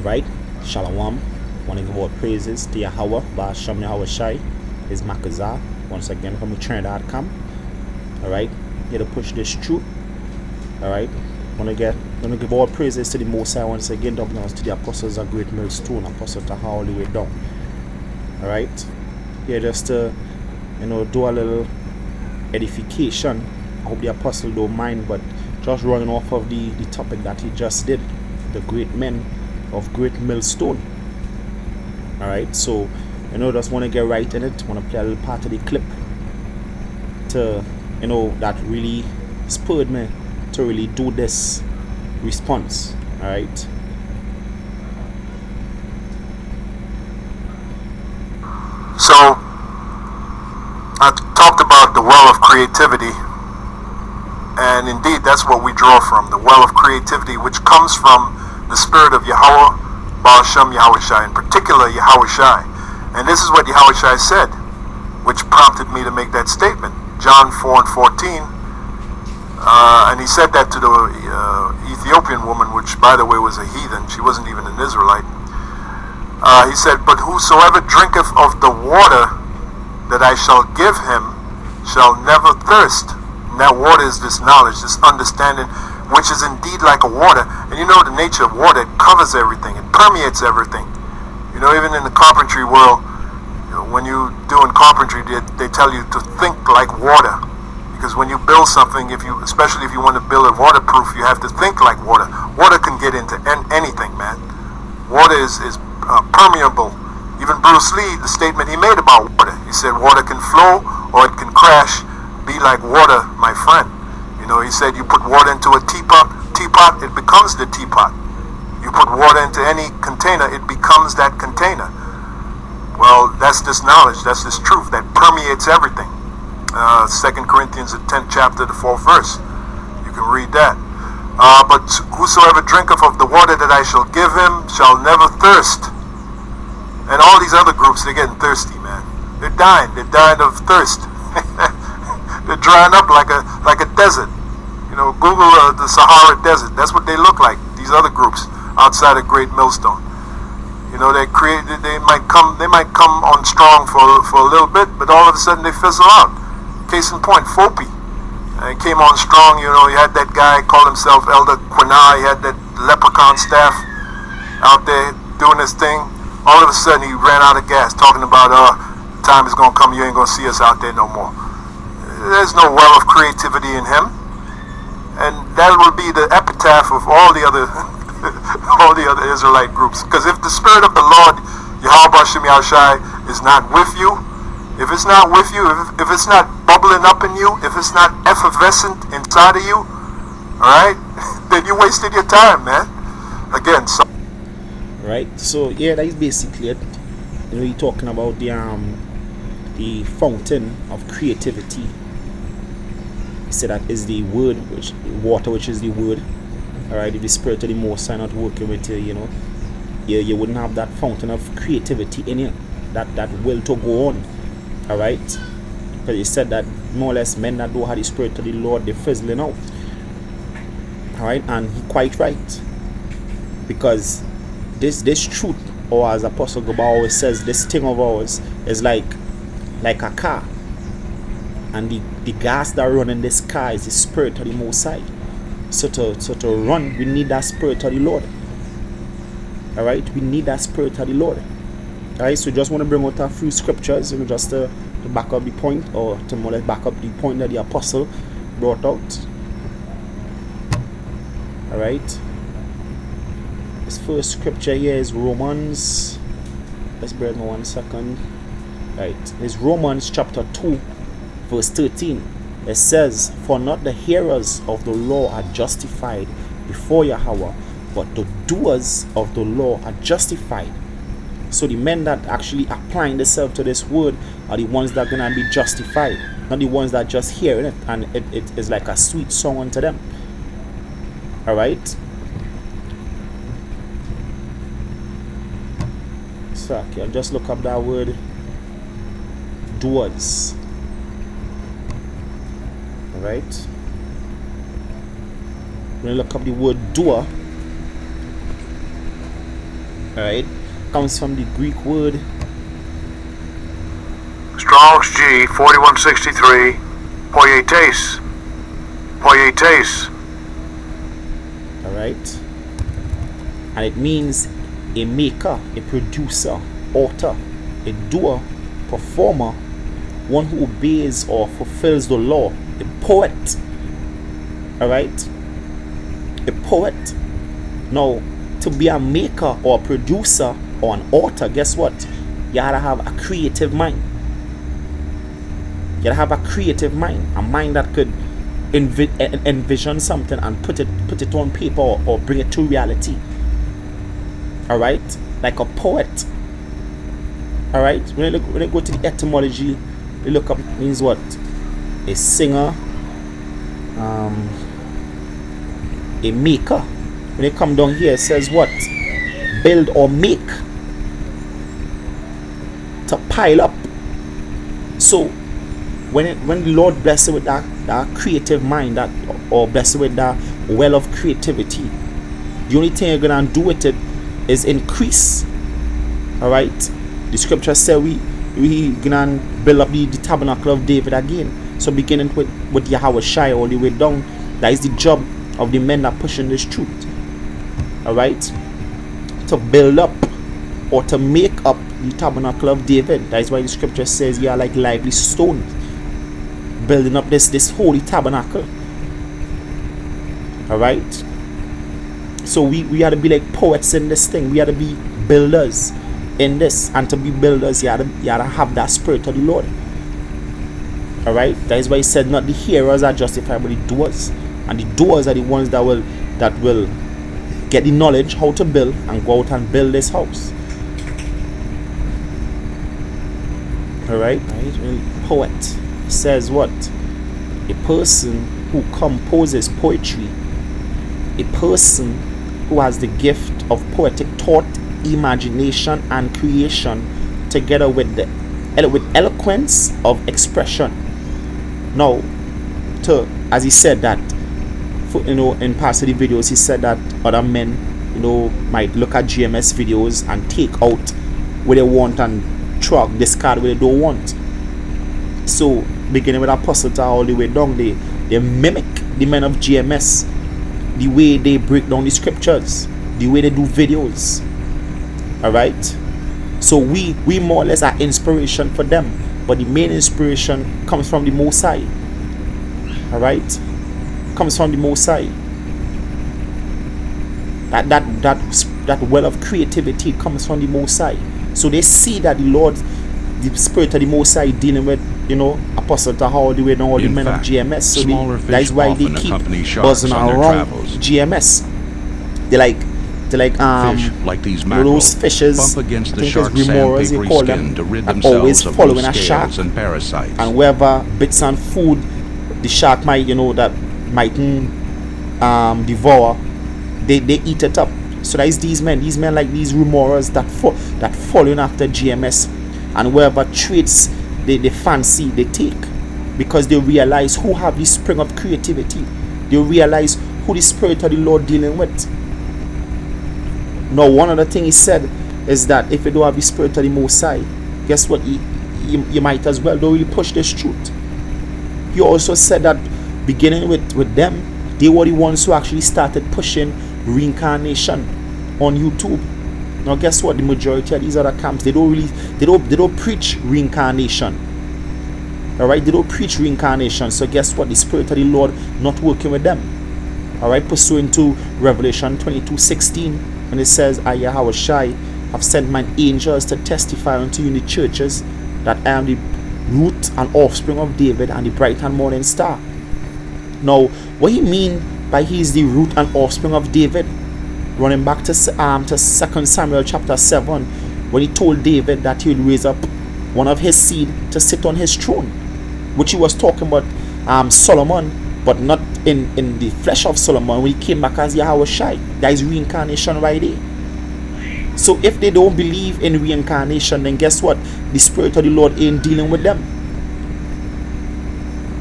Alright, Shalom. Want to give all praises to Yahweh, Ba'asham Yahweh Shai, his Makazah, once again from Eternity.com. Alright, here to push this through. Alright, want to give all praises to the Most High once again, double honors to the apostles of GreatMillstone, Apostle Taha all the way down. Alright, here just to do a little edification. I hope the apostle don't mind, but just running off of the topic that he just did, the great men of GreatMillstone. Alright, so just want to get right in it. Want to play a little part of the clip to that really spurred me to really do this response. Alright, so I talked about the well of creativity, and indeed that's what we draw from, the well of creativity, which comes from the spirit of Yahweh, Ba'asham Yahweh Shai, in particular Yahweh Shai. And this is what Yahweh Shai said, which prompted me to make that statement. John 4:14, and he said that to the Ethiopian woman, which by the way was a heathen. She wasn't even an Israelite. He said, "But whosoever drinketh of the water that I shall give him shall never thirst." And that water is this knowledge, this understanding, which is indeed like a water. And the nature of water, it covers everything, it permeates everything. Even in the carpentry world, when you doing carpentry, they tell you to think like water, because when you build something, especially if you want to build it waterproof, you have to think like water. Water can get into anything, man. Water is permeable. Even Bruce Lee, the statement he made about water, he said water can flow or it can crash. Be like water, my friend. He said you put water into a teapot, it becomes the teapot. You put water into any container, it becomes that container. Well, that's this knowledge, that's this truth that permeates everything. 2 Corinthians, the 10th chapter, the 4th verse. You can read that. But whosoever drinketh of the water that I shall give him shall never thirst. And all these other groups, they're getting thirsty, man. They're dying of thirst. They're drying up like a desert. Google the Sahara Desert. That's what they look like. These other groups outside of GreatMillstone. They might come on strong for a little bit, but all of a sudden they fizzle out. Case in point, Fopi. He came on strong. You had that guy called himself Elder Quina. He had that leprechaun staff out there doing his thing. All of a sudden he ran out of gas, talking about time is gonna come, you ain't gonna see us out there no more. There's no well of creativity in him, and that will be the epitaph of all the other Israelite groups. Because if the spirit of the Lord Yahweh Ba'asham Yahweh Shai is not with you, if it's not with you, if it's not bubbling up in you, if it's not effervescent inside of you, alright, then you wasted your time, man. Again, so right, so yeah, that is basically it. You're talking about the fountain of creativity. He said that is the word, water, which is the word. Alright, if the spirit of the Most High not working with you, you wouldn't have that fountain of creativity in you, that will to go on. Alright, because he said that more or less men that don't have the spirit of the Lord, they're fizzling out. Alright, and he quite right, because this truth, or as Apostle Goba always says, this thing of ours is like a car, and the gas that run in this car is the spirit of the Most High. So to run, we need that spirit of the Lord. Alright, we need that spirit of the Lord. Alright, so just want to bring out a few scriptures, just to back up the point, or to more or less back up the point that the apostle brought out. Alright, this first scripture here is Romans. Let's bear with me 1 second. Right, it's Romans chapter 2, verse 13. It says, "For not the hearers of the law are justified before Yahweh, but the doers of the law are justified." So the men that actually applying themselves to this word are the ones that are gonna be justified, not the ones that just hearing it and it is like a sweet song unto them. Alright, so okay, I'll just look up that word doers. Alright, when I look up the word doer, Alright? Comes from the Greek word. Strong's G 4163. Poietes. Poietes. Alright? And it means a maker, a producer, author, a doer, performer, one who obeys or fulfills the law, a poet. Alright? A poet. Now, to be a maker or a producer or an author, guess what? You gotta have a creative mind. You gotta have a creative mind, a mind that could envision something and put it on paper or bring it to reality. Alright? Like a poet. Alright? When you go to the etymology, you look up, it means what? A singer, a maker. When you come down here, it says what? Build or make. To pile up. So when the Lord bless you with that creative mind, or bless you with that well of creativity, the only thing you're gonna do with it is increase. Alright? The scripture says we gonna build up the tabernacle of David again. So beginning with Yahweh Shai all the way down, that is the job of the men that pushing this truth. Alright? To build up or to make up the tabernacle of David. That is why the scripture says you are like lively stones, building up this holy tabernacle. Alright? So we had to be like poets in this thing. We had to be builders in this. And to be builders, you had to have that spirit of the Lord. Alright? That is why he said not the hearers are justified, but the doers. And the doers are the ones that will get the knowledge how to build and go out and build this house. Alright? Poet says what? A person who composes poetry, a person who has the gift of poetic thought, imagination, and creation, together with eloquence of expression. Now, as he said that, in past the videos, he said that other men, might look at GMS videos and take out what they want and discard what they don't want. So beginning with Apostle all the way down, they mimic the men of GMS, the way they break down the scriptures, the way they do videos. Alright? So we more or less are inspiration for them, but the main inspiration comes from the Most High. Alright? Comes from the Most High. That well of creativity comes from the Most High. So they see that the spirit of the Most High dealing with, Apostle Taha all the way down, all the men of GMS. So that is why they keep buzzing around GMS. They like these mackerel, those fishes, bump against the I think shark's it's remoras, they call them, to rid and always themselves of following those a shark. scales and parasites. And wherever bits and food the shark might, that mightn't devour, they eat it up. So that is these men like these remoras that following after GMS, and wherever traits they fancy, they take, because they realize who have the spring of creativity. They realize who the spirit of the Lord dealing with. Now, one other thing he said is that if you don't have the spirit of the Most High, guess what? You might as well don't really push this truth. He also said that beginning with them, they were the ones who actually started pushing reincarnation on YouTube. Now, guess what? The majority of these other camps, they don't preach reincarnation. Alright, they don't preach reincarnation. So guess what? The spirit of the Lord not working with them. Alright, pursuant to Revelation 22:16, when it says, I Yahweh Shai have sent mine angels to testify unto you in the churches that I am the root and offspring of David and the bright and morning star. Now, what he mean by he is the root and offspring of David, running back to 2 Samuel chapter 7, when he told David that he would raise up one of his seed to sit on his throne, which he was talking about Solomon, but not in the flesh of Solomon, when he came back as Yahweh Shai. That is reincarnation right there. So if they don't believe in reincarnation, then guess what? The spirit of the Lord ain't dealing with them.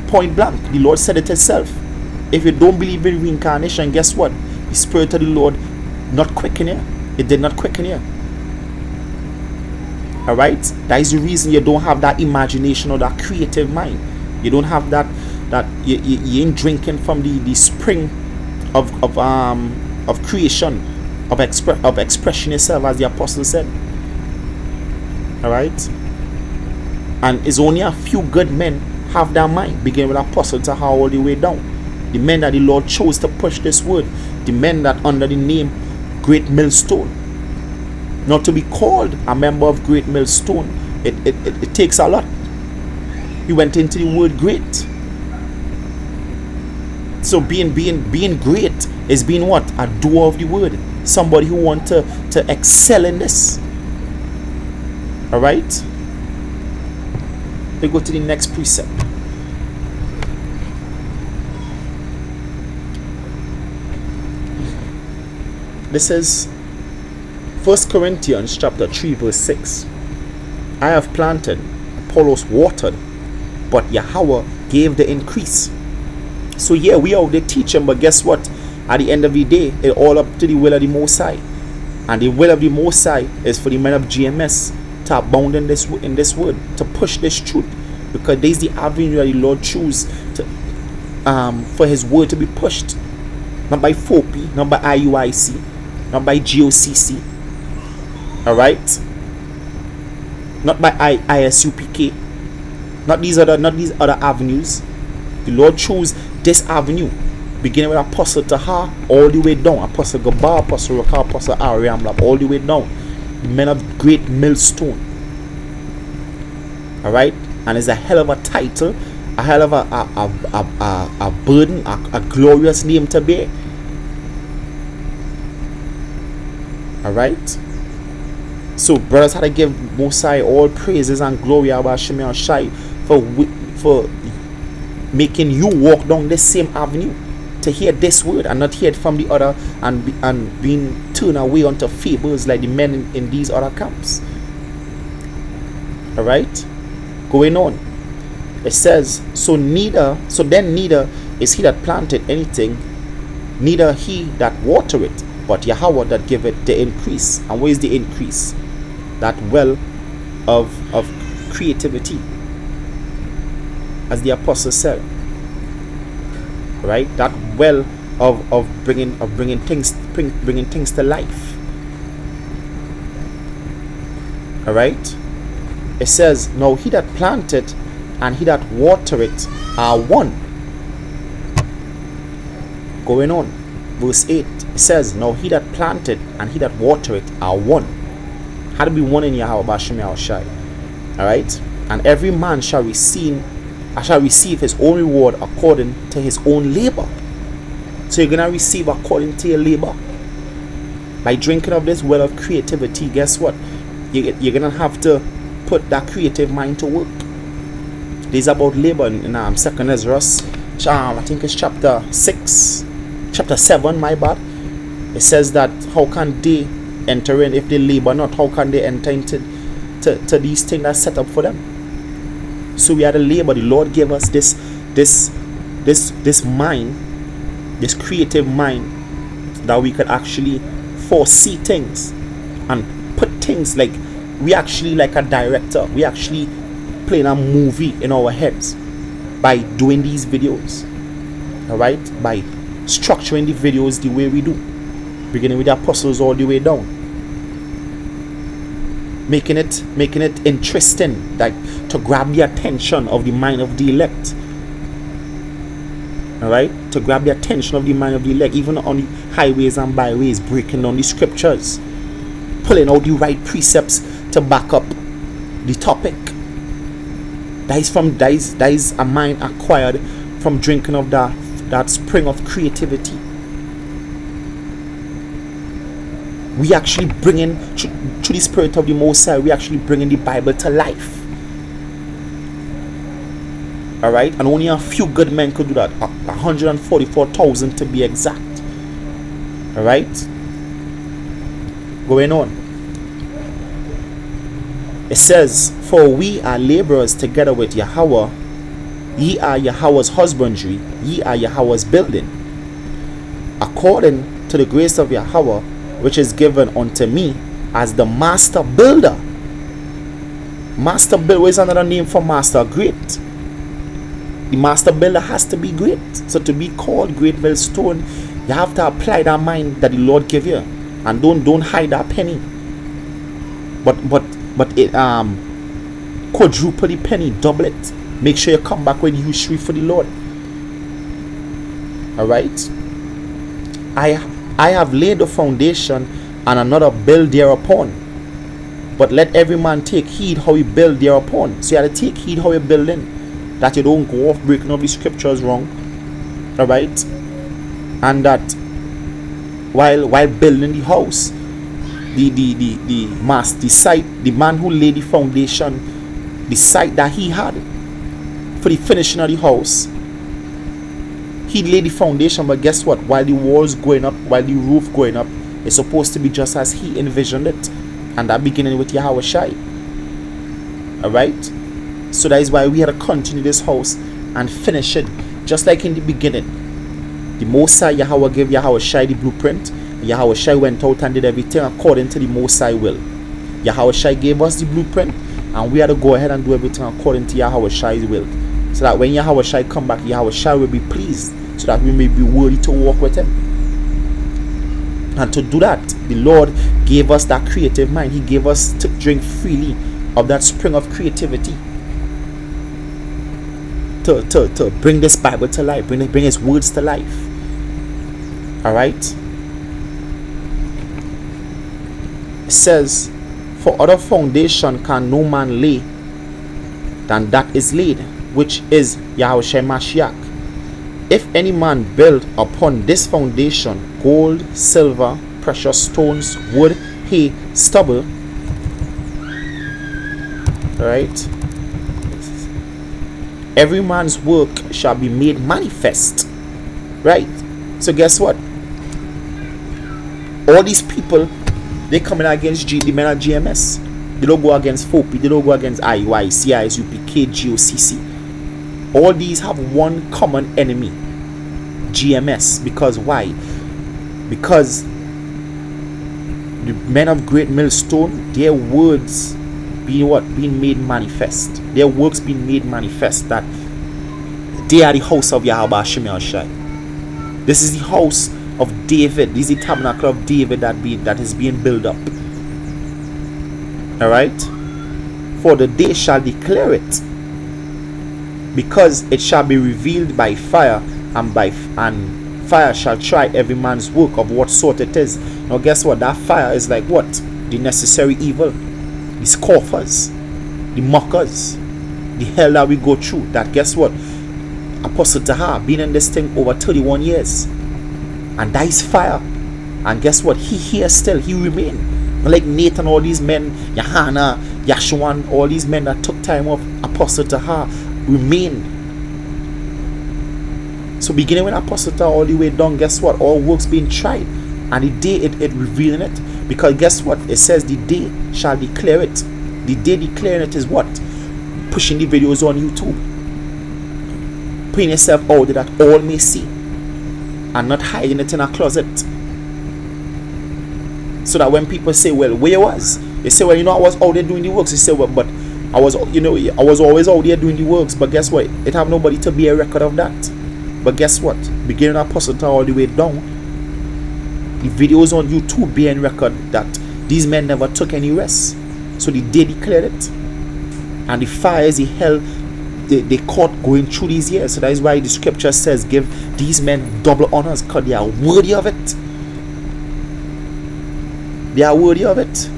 Point blank, the Lord said it himself. If you don't believe in reincarnation, guess what? The spirit of the Lord not quicken you. It did not quicken you. All right, that is the reason you don't have that imagination or that creative mind. You don't have that you ain't drinking from the spring of creation, of expression yourself, as the apostle said. All right, and it's only a few good men have that mind, beginning with apostle to how all the way down. The men that the Lord chose to push this word, the men that under the name Great Millstone. Not to be called a member of Great Millstone, it takes a lot. He went into the word great. So being great is being what? A doer of the word. Somebody who wants to excel in this. Alright? We go to the next precept. This is 1 Corinthians chapter 3 verse 6. I have planted, Apollos watered, but Yahweh gave the increase. So yeah, we are the teaching, but guess what? At the end of the day, it's all up to the will of the Most High. And the will of the Most High is for the men of GMS to abound in this word, to push this truth. Because there's the avenue that the Lord choose to for his word to be pushed. Not by FOPI, not by IUIC, not by GOCC. Alright? Not by ISUPK. Not these other avenues. The Lord chose this avenue, beginning with Apostle Taha all the way down. Apostle Gabar, Apostle Rakar, Apostle Ariamlab, all the way down. The men of Great Millstone. Alright? And it's a hell of a title, a hell of a burden, a glorious name to bear. Alright? So brothers had to give Mosai all praises and glory about Shemel Shai for making you walk down this same avenue to hear this word and not hear it from the other, and being turned away onto fables like the men in these other camps. Alright? Going on. It says, so then neither is he that planted anything, neither he that water it, but Yahweh that giveth the increase. And where is the increase? That well of creativity, as the apostle said. Right? That well of bringing things to life. All right? It says, now he that planted and he that water it are one. Going on, verse 8, it says, now he that planted and he that water it are one. How to be one in Yahweh Bashem Yahushai. Alright? And every man shall receive his own reward according to his own labor. So you're gonna receive according to your labor. By drinking of this well of creativity, guess what? You're gonna have to put that creative mind to work. This is about labor in 2nd Ezra, I think it's chapter 7, my bad. It says that how can they enter in if they labor not? How can they enter into these things that's set up for them? So we are the labor. The Lord gave us this mind, this creative mind, that we could actually foresee things and put things like, we actually like a director, we actually playing a movie in our heads by doing these videos. Alright? By structuring the videos the way we do, beginning with the apostles all the way down, making it interesting, like to grab the attention of the mind of the elect. Alright? To grab the attention of the mind of the elect, even on the highways and byways, breaking down the scriptures, pulling out the right precepts to back up the topic. That is a mind acquired from drinking of that spring of creativity. We actually bring in, through the Spirit of the Most High, we actually bring in the Bible to life. Alright? And only a few good men could do that. 144,000 to be exact. Alright? Going on. It says, for we are laborers together with Yahweh. Ye are Yahweh's husbandry, ye are Yahweh's building. According to the grace of Yahweh, which is given unto me as the master builder. Master builder is another name for master. Great. The master builder has to be great. So to be called Great Millstone, you have to apply that mind that the Lord give you, and don't hide that penny. But it quadruple the penny, double it. Make sure you come back with usury for the Lord. All right. I have laid the foundation, and another build thereupon. But let every man take heed how he build thereupon. So you have to take heed how you're building, that you don't go off breaking up the scriptures wrong. All right. And that while building the house, the man who laid the foundation, the site that he had for the finishing of the house, he laid the foundation. But guess what? While the walls going up, while the roof going up, it's supposed to be just as he envisioned it, and that beginning with Yahweh Shai. All right. So that is why we had to continue this house and finish it just like in the beginning. The Mosai Yahweh gave Yahweh Shai the blueprint. Yahweh Shai went out and did everything according to the Mosai will. Yahweh Shai gave us the blueprint, and we had to go ahead and do everything according to Yahweh Shai's will, so that when Yahweh Shai come back, Yahweh Shai will be pleased, so that we may be worthy to walk with him. And to do that, the Lord gave us that creative mind. He gave us to drink freely of that spring of creativity, to bring this Bible to life, bring his words to life. All right. It says, for other foundation can no man lay than that is laid, which is Yahushua Mashiach. If any man build upon this foundation gold, silver, precious stones, wood, hay, stubble, right, every man's work shall be made manifest. Right. So guess what? All these people, they coming against the men at GMS. They don't go against FOPI. They don't go against IUI, CISUP, KGOCC. All these have one common enemy, GMS. Because why? Because the men of Great Millstone, their words being made manifest. Their works being made manifest, that they are the house of Yahweh Shemel Shai. This is the house of David. This is the tabernacle of David that is being built up. All right. For the day shall declare it, because it shall be revealed by fire, and fire shall try every man's work of what sort it is. Now guess what? That fire is like what? The necessary evil, the scoffers, the mockers, the hell that we go through. That guess what? Apostle Taha been in this thing over 31 years, and that is fire. And guess what? He here still, he remain. Like Nathan, all these men, Yahana, Yashuan, all these men that took time off Apostle Taha remain. So beginning with Apostle Taha all the way down, guess what? All works being tried, and the day it revealing it. Because guess what? It says the day shall declare it. The day declaring it is what? Pushing the videos on YouTube, putting yourself out there that all may see, and not hiding it in a closet. So that when people say, well, where was? They say, well, I was out there doing the works. You say, well, but I was always out there doing the works. But guess what? It have nobody to be a record of that. But guess what? Beginning Apostle Taha all the way down, the videos on YouTube being record that these men never took any rest. So they declared it, and the fires, the hell they caught going through these years. So that is why the scripture says, give these men double honors, because they are worthy of it. They are worthy of it.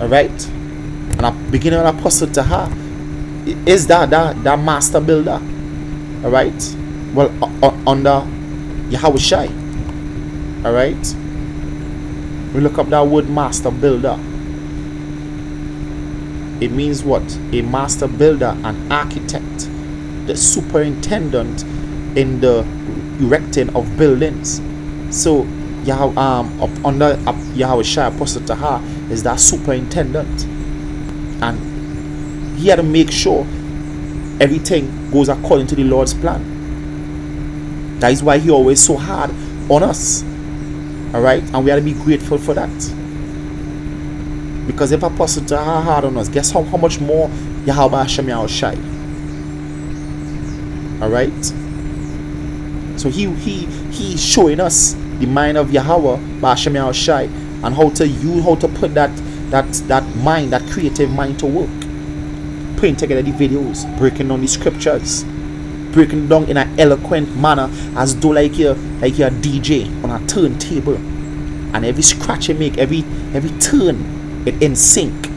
Alright. And at beginning of Apostle Taha is that master builder. Alright. Well, under Yahweh Shai. Alright. We look up that word master builder. It means what? A master builder, an architect, the superintendent in the erecting of buildings. So under Yahweh Shai, Apostle Taha is that superintendent, and he had to make sure everything goes according to the Lord's plan. That is why he always so hard on us. Alright, and we have to be grateful for that. Because if Apostle Taha hard on us, guess how much more Yahweh Hashem Yahushai. Alright? So he's showing us the mind of Yahweh Hashem Yahushai, and how to put that mind, that creative mind to work. Putting together the videos, breaking down the scriptures, breaking down in an eloquent manner, as though like you're a DJ on a turntable, and every scratch you make, every turn, it in sync.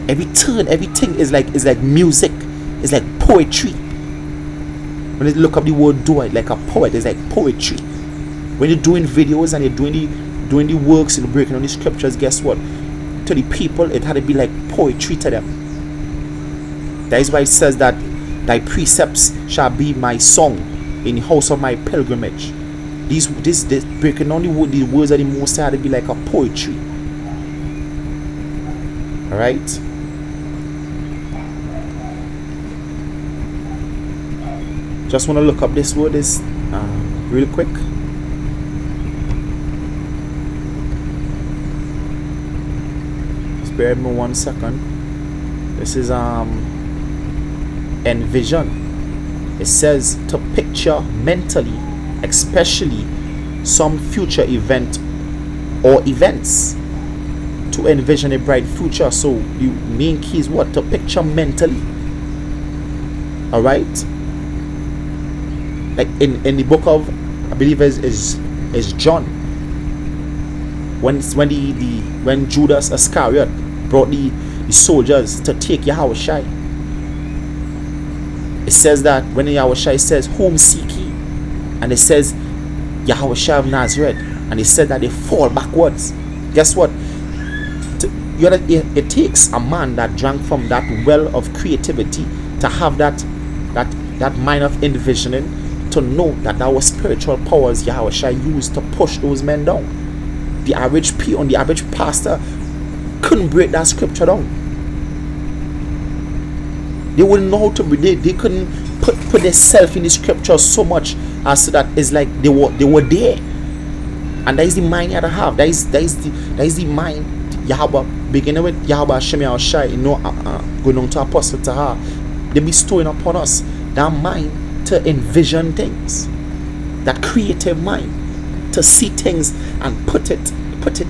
Every turn, everything is like music, it's like poetry. When you look up the word do it, like a poet, it's like poetry. When you're doing videos and you're doing the works and breaking down the scriptures, guess what? To the people, it had to be like poetry to them. That is why it says that thy precepts shall be my song in the house of my pilgrimage. This breaking down the words of the Most High had to be like a poetry. Alright? Just want to look up this word real quick. Just bear with me 1 second. This is envision. It says to picture mentally, especially some future event or events. To envision a bright future. So the main key is what? To picture mentally. Alright? Like in the book of, I believe is John, when Judas Iscariot brought the soldiers to take Yahushai, it says that when Yahushai says, whom seek ye? And it says Yahushai of Nazareth, and it said that they fall backwards. Guess what? It takes a man that drank from that well of creativity to have that mind of envisioning, to know that was spiritual powers Yahushua used to push those men down. The average pastor couldn't break that scripture down. They wouldn't know how to break. They couldn't put themselves in the scripture so much as so that it's like they were there. And that is the mind you have to have. That is the mind Yahweh, beginning with Yahweh Hashem Yahushai, going on to Apostle Taha, they bestowing upon us that mind to envision things, that creative mind to see things and put it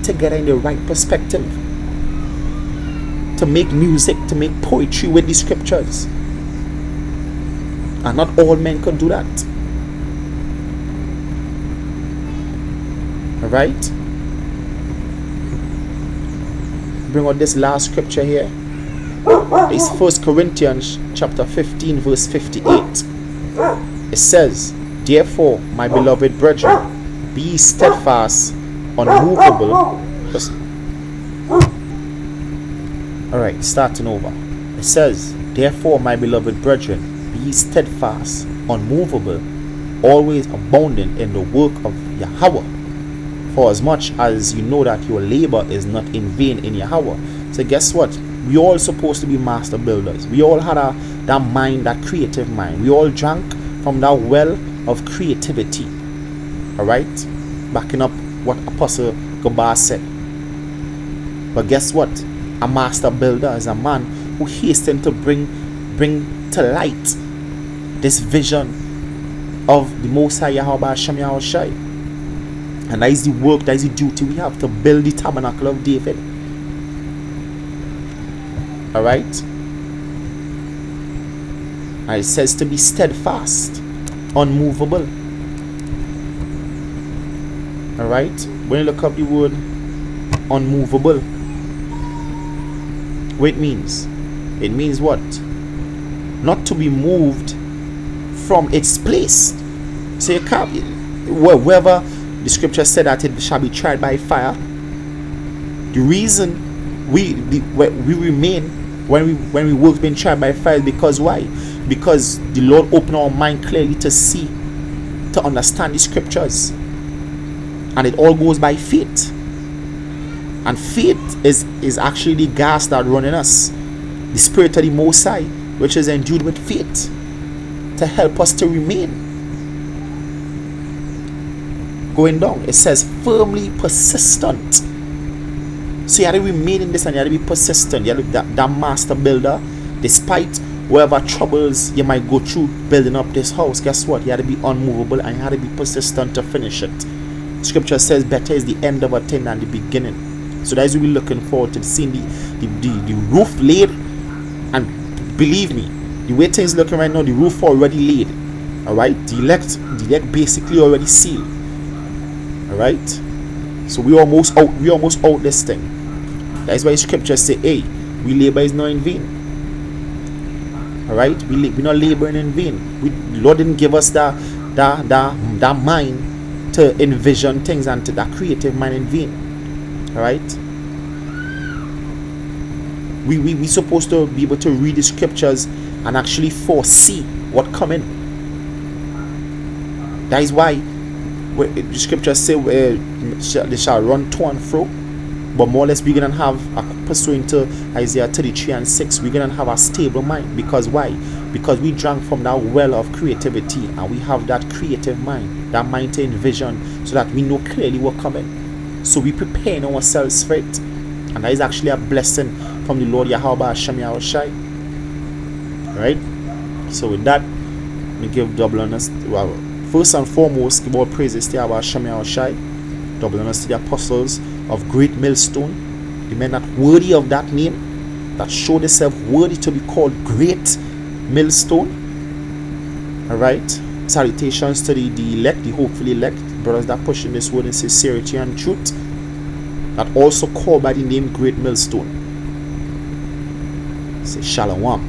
together in the right perspective, to make music, to make poetry with the scriptures. And not all men can do that. Alright? Bring out this last scripture here. It's 1 Corinthians chapter 15 verse 58. It says, therefore, my beloved brethren, be steadfast, unmovable. Alright, starting over. It says, therefore, my beloved brethren, be steadfast, unmovable, always abounding in the work of Yahweh, for as much as you know that your labor is not in vain in Yahweh. So guess what? We all supposed to be master builders. We all had that mind, that creative mind. We all drank from that well of creativity. Alright? Backing up what Apostle Gabar said. But guess what? A master builder is a man who hastened to bring to light this vision of the Most High Yahweh Hashem Yahushai. And that is the work, that is the duty we have, to build the tabernacle of David. Alright? And it says to be steadfast, unmovable. Alright? When you look up the word unmovable, what it means what? Not to be moved from its place. So you can't, wherever the scripture said that it shall be tried by fire, the reason we remain when we work being tried by fire is because why? Because the Lord opened our mind clearly to see, to understand the scriptures, and it all goes by faith. And faith is actually the gas that runs in us, the Spirit of the Most High, which is endued with faith to help us to remain. going down. It says firmly persistent. So you have to remain in this and you have to be persistent. You have to be that master builder, despite whatever troubles you might go through building up this house. Guess what? You have to be unmovable and you have to be persistent to finish it. Scripture says better is the end of a thing than the beginning. So that's what we're looking forward to seeing the roof laid. And believe me, the way things looking right now, the roof already laid. Alright, the elect basically already sealed. Alright, so we almost out this thing. That's why scripture say, hey, we labor is not in vain. Alright, we're not laboring in vain. The Lord didn't give us that mind to envision things and to that creative mind in vain. Alright, we supposed to be able to read the scriptures and actually foresee what coming. That is why the scriptures say they shall run to and fro, but more or less we're gonna have, pursuing to Isaiah 33 and 6, we're gonna have a stable mind. Because why? Because we drank from that well of creativity and we have that creative mind, that mind to envision, so that we know clearly what's coming. So we preparing ourselves for it, and that is actually a blessing from the Lord Yahweh Hashem Yahushai. Right? So with that, we give double honors. Well, first and foremost, give all praises to Yahweh Hashem Yahushai. Double honors to the apostles of GreatMillstone, the men that worthy of that name, that showed themselves worthy to be called GreatMillstone. Alright. Salutations to the elect, the hopefully elect, brothers that pushing this word in sincerity and truth, that also called by the name GreatMillstone. Say Shalom.